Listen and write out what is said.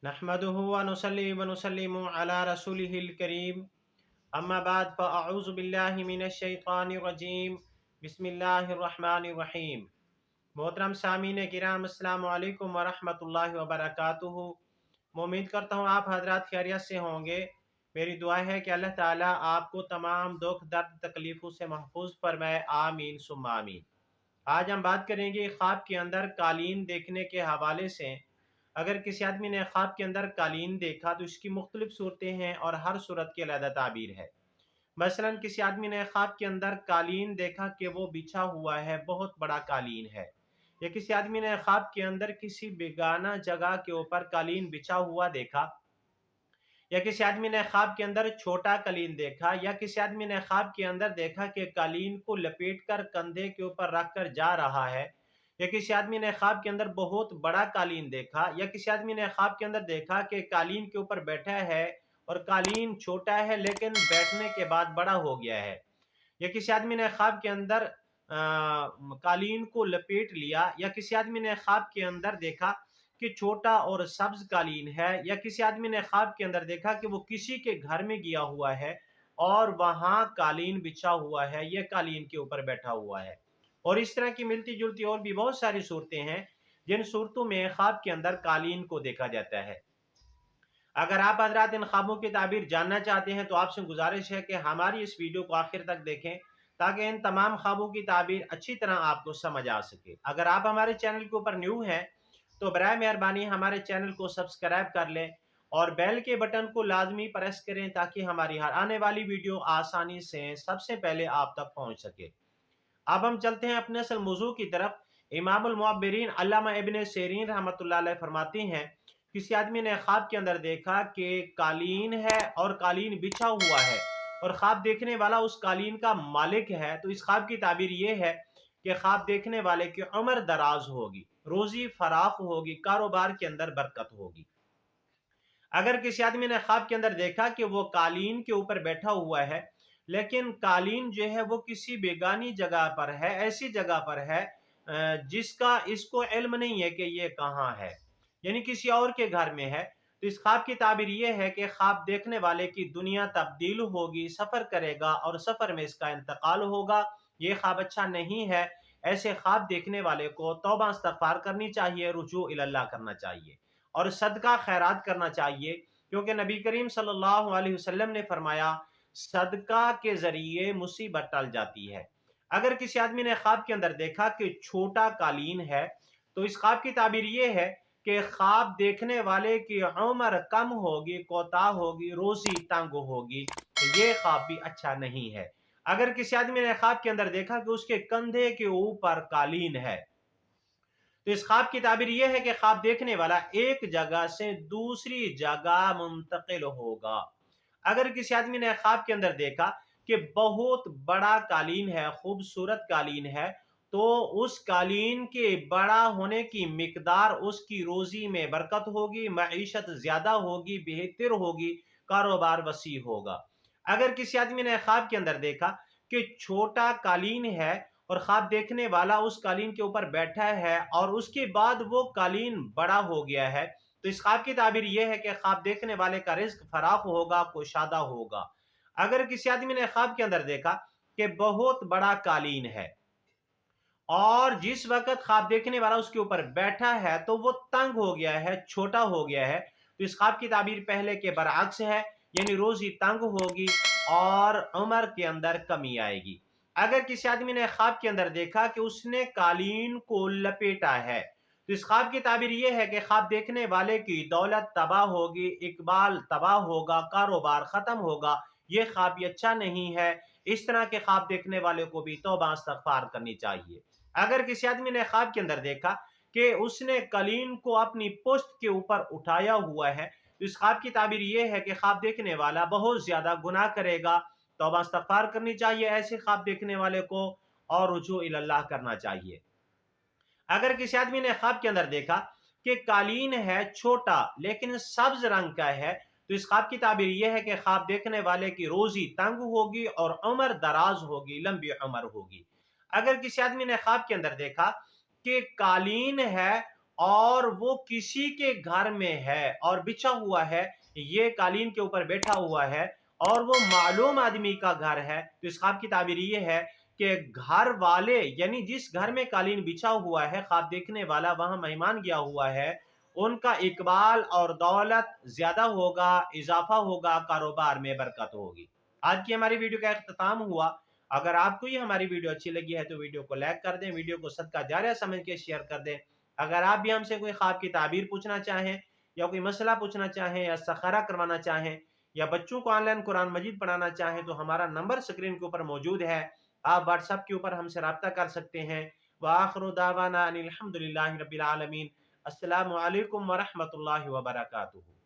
नहमदुहु व नुसल्ली व नुसल्लिमु अला रसूलिहिल करीम अम्मा बाद फ़अऊज़ु बिल्लाहि मिनश शैतानिर रजीम बिस्मिल्लाहिर रहमानिर रहीम। मोहतरम सामीन किराम, अस्सलामु अलैकुम व रहमतुल्लाहि व बरकातुहू। मैं उम्मीद करता हूँ आप हजरात खैरियत से होंगे। मेरी दुआ है कि अल्लाह ताला आपको तमाम दुख दर्द तकलीफ़ों से महफूज फरमाए, आमीन सुम्मा आमीन। आज हम बात करेंगे ख्वाब के अंदर कालीन देखने के हवाले से। अगर किसी आदमी ने ख्वाब के अंदर कालीन देखा तो इसकी मुख्तलिफ सूरतें हैं और हर सूरत की अलग ताबीर है। मसलन किसी आदमी ने ख्वाब के अंदर कालीन देखा कि वो बिछा हुआ है, बहुत बड़ा कालीन है। या किसी आदमी ने ख्वाब के अंदर किसी बेगाना जगह के ऊपर कालीन बिछा हुआ देखा, या किसी आदमी ने ख्वाब के अंदर छोटा कालीन देखा, या किसी आदमी ने ख्वाब के अंदर देखा कि कालीन को लपेटकर कंधे के ऊपर रखकर जा रहा है, या किसी आदमी ने ख्वाब के अंदर बहुत बड़ा कालीन देखा, या किसी आदमी ने ख्वाब के अंदर देखा कि कालीन के ऊपर बैठा है और कालीन छोटा है लेकिन बैठने के बाद बड़ा हो गया है, या किसी आदमी ने ख्वाब के अंदर कालीन को लपेट लिया, या किसी आदमी ने ख्वाब के अंदर देखा कि छोटा और सब्ज कालीन है, या किसी आदमी ने ख्वाब के अंदर देखा कि वो किसी के घर में गया हुआ है और वहां कालीन बिछा हुआ है, ये कालीन के ऊपर बैठा हुआ है। और इस तरह की मिलती जुलती और भी बहुत सारी सूरतें हैं जिन सूरतों में ख्वाब के अंदर कालीन को देखा जाता है। अगर आप हजरात इन ख्वाबों की ताबीर जानना चाहते हैं तो आपसे गुजारिश है कि हमारी इस वीडियो को आखिर तक देखें ताकि इन तमाम ख्वाबों की ताबीर अच्छी तरह आपको समझ आ सके। अगर आप हमारे चैनल के ऊपर न्यू हैं तो बराए मेहरबानी हमारे चैनल को सब्सक्राइब कर लें और बेल के बटन को लाजमी प्रेस करें ताकि हमारी हर आने वाली वीडियो आसानी से सबसे पहले आप तक पहुंच सके। अब हम चलते हैं अपने असल मौजू की तरफ। इमामुल मुअब्बिरीन अल्लामा इब्न सीरीन रहमतुल्लाह अलैह फरमाती हैं, किसी आदमी ने ख्वाब के अंदर देखा कि कालीन है और कालीन बिछा हुआ है और ख्वाब देखने वाला उस कालीन का मालिक है, तो इस ख्वाब की ताबीर ये है कि ख्वाब देखने वाले की उम्र दराज होगी, रोजी फराख होगी, कारोबार के अंदर बरकत होगी। अगर किसी आदमी ने ख्वाब के अंदर देखा कि वो कालीन के ऊपर बैठा हुआ है लेकिन कालीन जो है वो किसी बेगानी जगह पर है, ऐसी जगह पर है जिसका इसको इल्म नहीं है कि ये कहाँ है, यानी किसी और के घर में है, तो इस ख्वाब की ताबीर ये है कि ख्वाब देखने वाले की दुनिया तब्दील होगी, सफर करेगा और सफर में इसका इंतकाल होगा। ये ख्वाब अच्छा नहीं है। ऐसे ख्वाब देखने वाले को तौबा इस्तगफार करनी चाहिए, रुजू इल्लाह करना चाहिए और सदका खैरात करना चाहिए, क्योंकि नबी करीम सल्लल्लाहु अलैहि वसल्लम ने फरमाया सदका के जरिए मुसीबत टल जाती है। अगर किसी आदमी ने ख्वाब के अंदर देखा कि छोटा कालीन है तो इस ख्वाब की ताबीर ये है कि ख्वाब देखने वाले की उम्र कम होगी, कोताह होगी, रोजी तंग होगी, ये ख्वाब भी अच्छा नहीं है। अगर किसी आदमी ने ख्वाब के अंदर देखा कि उसके कंधे के ऊपर कालीन है तो इस ख्वाब की ताबीर यह है कि ख्वाब देखने वाला एक जगह से दूसरी जगह मुंतकिल होगा। अगर किसी आदमी ने ख्वाब के अंदर देखा कि बहुत बड़ा कालीन है, खूबसूरत कालीन है, तो उस कालीन के बड़ा होने की मिकदार उसकी रोजी में बरकत होगी, मईशत ज्यादा होगी, बेहतर होगी, कारोबार वसी होगा। अगर किसी आदमी ने ख्वाब के अंदर देखा कि छोटा कालीन है और ख्वाब देखने वाला उस कालीन के ऊपर बैठा है और उसके बाद वो कालीन बड़ा हो गया है, तो इस ख्वाब की ताबीर यह है कि ख्वाब देखने वाले का रिज्क फराख होगा, कुशादा होगा। अगर किसी आदमी ने ख्वाब के अंदर देखा कि बहुत बड़ा कालीन है और जिस वक्त ख्वाब देखने वाला उसके ऊपर बैठा है तो वो तंग हो गया है, छोटा हो गया है, तो इस ख्वाब की ताबीर पहले के बरअक्स है, यानी रोजी तंग होगी और उम्र के अंदर कमी आएगी। अगर किसी आदमी ने ख्वाब के अंदर देखा कि उसने कालीन को लपेटा है तो इस ख्वाब की ताबीर यह है कि ख्वाब देखने वाले की दौलत तबाह होगी, इकबाल तबाह होगा, कारोबार खत्म होगा। ये ख्वाब भी अच्छा नहीं है। इस तरह के ख्वाब देखने वाले को भी तौबा इस्तगफार करनी चाहिए। अगर किसी आदमी ने ख्वाब के अंदर देखा कि उसने कालीन को अपनी पुश्त के ऊपर उठाया हुआ है तो इस ख्वाब की ताबीर यह है कि ख्वाब देखने वाला बहुत ज्यादा गुनाह करेगा, तौबा इस्तगफार करनी चाहिए ऐसे ख्वाब देखने वाले को और रुजू इल्लाह करना चाहिए। अगर किसी आदमी ने ख्वाब के अंदर देखा कि कालीन है छोटा लेकिन सब्ज रंग का है तो इस ख्वाब की ताबीर यह है कि ख्वाब देखने वाले की रोजी तंग होगी और उम्र दराज होगी, लंबी उम्र होगी। अगर किसी आदमी ने ख्वाब के अंदर देखा कि कालीन है اور وہ کسی کے گھر میں ہے اور بچھا ہوا ہے، یہ قالین کے اوپر بیٹھا ہوا ہے اور وہ معلوم آدمی کا گھر ہے، تو اس خواب کی تعبیر یہ ہے کہ گھر والے یعنی جس گھر میں قالین بچھا ہوا ہے، خواب دیکھنے والا وہاں مہمان گیا ہوا ہے، ان کا اقبال اور دولت زیادہ ہوگا، اضافہ ہوگا، کاروبار میں برکت ہوگی۔ آج کی ہماری ویڈیو کا اختتام ہوا۔ اگر آپ کو یہ ہماری ویڈیو اچھی لگی ہے تو ویڈیو کو لائک کر دیں، ویڈیو کو صدقہ جاریہ سمجھ کے شیئر کر دیں۔ اگر آپ بھی ہم سے کوئی خواب کی تعبیر پوچھنا چاہیں یا کوئی مسئلہ پوچھنا چاہیں یا استخارہ کروانا چاہیں یا بچوں کو آن لائن قرآن مجید پڑھانا چاہیں تو ہمارا نمبر سکرین کے اوپر موجود ہے، آپ واٹس ایپ کے اوپر ہم سے رابطہ کر سکتے ہیں۔ وآخر دعوانا ان الحمد للہ رب العالمین۔ السلام علیکم ورحمۃ اللہ وبرکاتہ۔